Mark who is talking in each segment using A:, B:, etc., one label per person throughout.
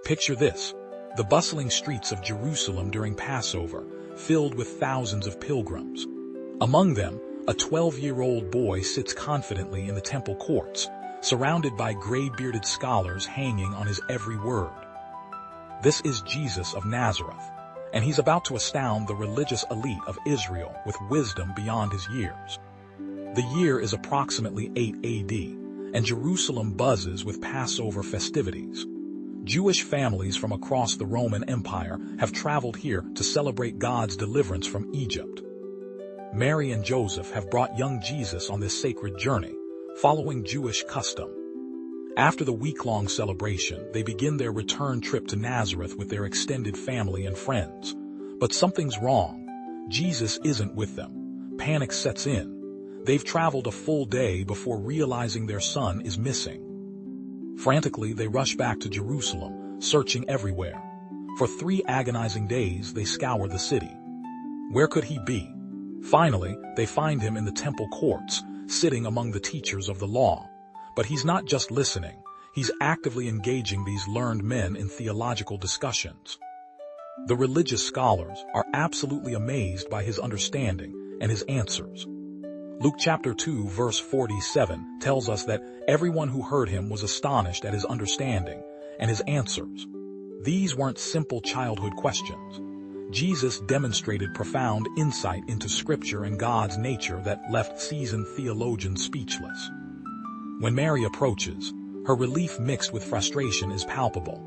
A: Picture this: the bustling streets of Jerusalem during Passover, filled with thousands of pilgrims. Among them, a 12-year-old boy sits confidently in the temple courts, surrounded by gray-bearded scholars hanging on his every word. This is Jesus of Nazareth, and he's about to astound the religious elite of Israel with wisdom beyond his years. The year is approximately 8 AD, and Jerusalem buzzes with Passover festivities. Jewish families from across the Roman Empire have traveled here to celebrate God's deliverance from Egypt. Mary and Joseph have brought young Jesus on this sacred journey, following Jewish custom. After the week-long celebration, they begin their return trip to Nazareth with their extended family and friends. But something's wrong. Jesus isn't with them. Panic sets in. They've traveled a full day before realizing their son is missing. Frantically, they rush back to Jerusalem, searching everywhere. For 3 agonizing days, they scour the city. Where could he be? Finally, they find him in the temple courts, sitting among the teachers of the law. But he's not just listening. He's actively engaging these learned men in theological discussions. The religious scholars are absolutely amazed by his understanding and his answers. Luke chapter 2 verse 47 tells us that everyone who heard him was astonished at his understanding and his answers. These weren't simple childhood questions. Jesus demonstrated profound insight into Scripture and God's nature that left seasoned theologians speechless. When Mary approaches, her relief mixed with frustration is palpable.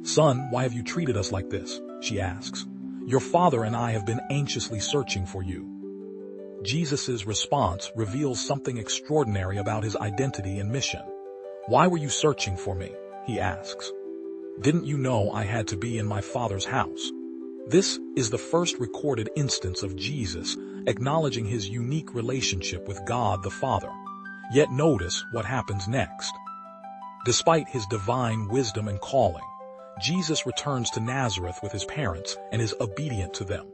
A: "Son, why have you treated us like this?" she asks. "Your father and I have been anxiously searching for you." Jesus' response reveals something extraordinary about his identity and mission. "Why were you searching for me?" he asks. "Didn't you know I had to be in my Father's house?" This is the first recorded instance of Jesus acknowledging his unique relationship with God the Father. Yet notice what happens next. Despite his divine wisdom and calling, Jesus returns to Nazareth with his parents and is obedient to them.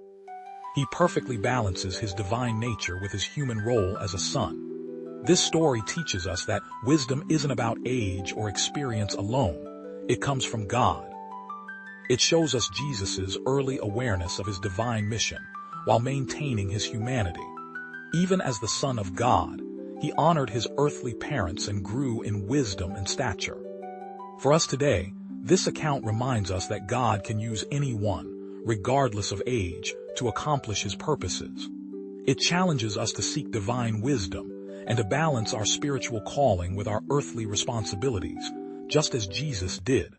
A: He perfectly balances his divine nature with his human role as a son. This story teaches us that wisdom isn't about age or experience alone. It comes from God. It shows us Jesus' early awareness of his divine mission while maintaining his humanity. Even as the Son of God, he honored his earthly parents and grew in wisdom and stature. For us today, this account reminds us that God can use anyone, regardless of age, to accomplish his purposes. It challenges us to seek divine wisdom and to balance our spiritual calling with our earthly responsibilities, just as Jesus did.